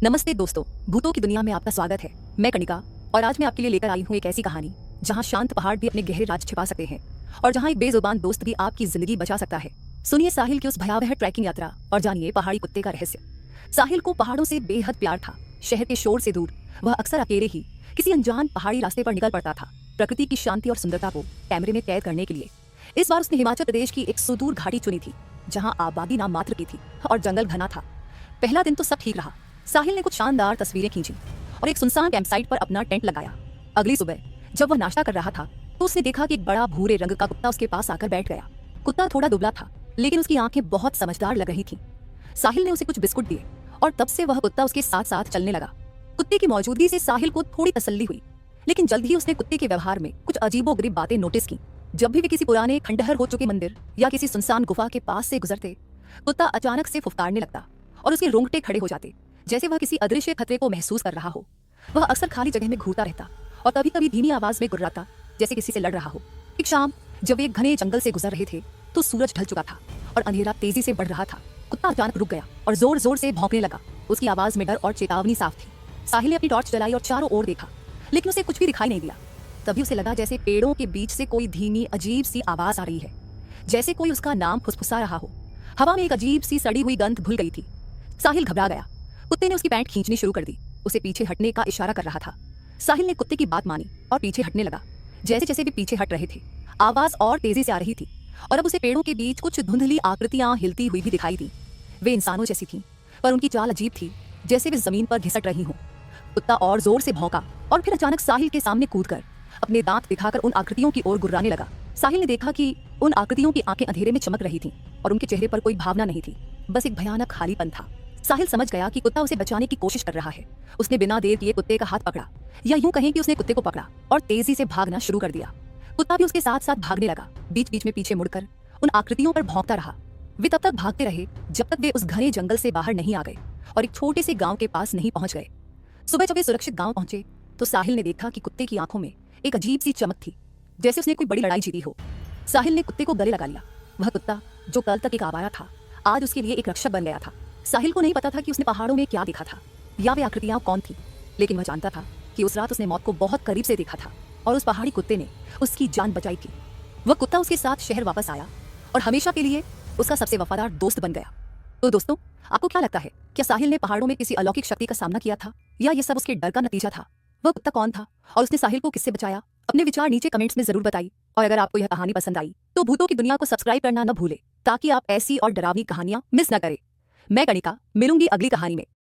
नमस्ते दोस्तों, भूतों की दुनिया में आपका स्वागत है। मैं कनिका और आज मैं आपके लिए लेकर आई हूँ एक ऐसी कहानी जहाँ शांत पहाड़ भी अपने गहरे राज छिपा सकते हैं और जहाँ एक बेजुबान दोस्त भी आपकी जिंदगी बचा सकता है। सुनिए साहिल की उस भयावह ट्रैकिंग यात्रा और जानिए पहाड़ी कुत्ते का रहस्य। साहिल को पहाड़ों से बेहद प्यार था। शहर के शोर से दूर वह अक्सर अकेले ही किसी अनजान पहाड़ी रास्ते पर निकल पड़ता था, प्रकृति की शांति और सुंदरता को कैमरे में कैद करने के लिए। इस बार उसने हिमाचल प्रदेश की एक सुदूर घाटी चुनी थी जहाँ आबादी नाम मात्र की थी और जंगल घना था। पहला दिन तो सब ठीक रहा। साहिल ने कुछ शानदार तस्वीरें खींची और एक सुनसान कैंपसाइट पर अपना टेंट लगाया। अगली सुबह जब वह नाश्ता कर रहा था तो उसने देखा कि एक बड़ा भूरे रंग का कुत्ता उसके पास आकर बैठ गया। कुत्ता थोड़ा दुबला था लेकिन उसकी आंखें बहुत समझदार लग रही थीं। साहिल ने उसे कुछ बिस्कुट दिए और तब से वह कुत्ता उसके साथ साथ चलने लगा। कुत्ते की मौजूदगी से साहिल को थोड़ी तसल्ली हुई, लेकिन जल्द ही उसने कुत्ते के व्यवहार में कुछ अजीबोगरीब बातें नोटिस की। जब भी वे किसी पुराने खंडहर हो चुके मंदिर या किसी सुनसान गुफा के पास से गुजरते, कुत्ता अचानक से फुफकारने लगता और उसके रोंगटे खड़े हो जाते, जैसे वह किसी अदृश्य खतरे को महसूस कर रहा हो। वह अक्सर खाली जगह में घूरता रहता और कभी कभी धीमी आवाज में गुर्राता, जैसे किसी से लड़ रहा हो। एक शाम जब वे एक घने जंगल से गुजर रहे थे तो सूरज ढल चुका था और अंधेरा तेजी से बढ़ रहा था। कुत्ता अचानक रुक गया और जोर जोर से भौंकने लगा। उसकी आवाज में डर और चेतावनी साफ थी। साहिल ने अपनी टॉर्च जलाई और चारों ओर देखा, लेकिन उसे कुछ भी दिखाई नहीं दिया। तभी उसे लगा जैसे पेड़ों के बीच से कोई धीमी अजीब सी आवाज आ रही है, जैसे कोई उसका नाम फुसफुसा रहा हो। हवा में एक अजीब सी सड़ी हुई गंध घुल गई थी। साहिल घबरा गया। कुत्ते ने उसकी पैंट खींचनी शुरू कर दी, उसे पीछे हटने का इशारा कर रहा था। साहिल ने कुत्ते की बात मानी और पीछे हटने लगा। जैसे जैसे वे पीछे हट रहे थे, आवाज और तेजी से आ रही थी और अब उसे पेड़ों के बीच कुछ धुंधली आकृतियां हिलती हुई भी दिखाई दी। वे इंसानों जैसी थीं, पर उनकी चाल अजीब थी, जैसे वे जमीन पर घिसट रही हों। कुत्ता और जोर से भौंका और फिर अचानक साहिल के सामने कूदकर अपने दांत दिखाकर उन आकृतियों की ओर गुर्राने लगा। साहिल ने देखा कि उन आकृतियों की आंखें अंधेरे में चमक रही थीं और उनके चेहरे पर कोई भावना नहीं थी, बस एक भयानक खालीपन था। साहिल समझ गया कि कुत्ता उसे बचाने की कोशिश कर रहा है। उसने बिना देर किए कुत्ते का हाथ पकड़ा, या यूं कहें कि उसने कुत्ते को पकड़ा और तेजी से भागना शुरू कर दिया। कुत्ता भी उसके साथ साथ भागने लगा, बीच बीच में पीछे मुड़कर उन आकृतियों पर भौंकता रहा। वे तब तक भागते रहे जब तक वे उस घने जंगल से बाहर नहीं आ गए और एक छोटे से गांव के पास नहीं पहुंच गए। सुबह जब वे सुरक्षित गांव पहुंचे तो साहिल ने देखा कि कुत्ते की आंखों में एक अजीब सी चमक थी, जैसे उसने कोई बड़ी लड़ाई जीती हो। साहिल ने कुत्ते को गले लगा लिया। वह कुत्ता जो कल तक एक आवारा था, आज उसके लिए एक रक्षक बन गया था। साहिल को नहीं पता था कि उसने पहाड़ों में क्या देखा था या वे आकृतियां कौन थी, लेकिन वह जानता था कि उस रात उसने मौत को बहुत करीब से देखा था और उस पहाड़ी कुत्ते ने उसकी जान बचाई थी। वह कुत्ता उसके साथ शहर वापस आया और हमेशा के लिए उसका सबसे वफादार दोस्त बन गया। तो दोस्तों, आपको क्या लगता है, क्या साहिल ने पहाड़ों में किसी अलौकिक शक्ति का सामना किया था या ये सब उसके डर का नतीजा था? वह कुत्ता कौन था और उसने साहिल को किससे बचाया? अपने विचार नीचे कमेंट्स में जरूर बताइए। और अगर आपको यह कहानी पसंद आई तो भूतों की दुनिया को सब्सक्राइब करना न भूले, ताकि आप ऐसी और डरावनी कहानियां मिस न करें। मैं कनिका मिलूंगी अगली कहानी में।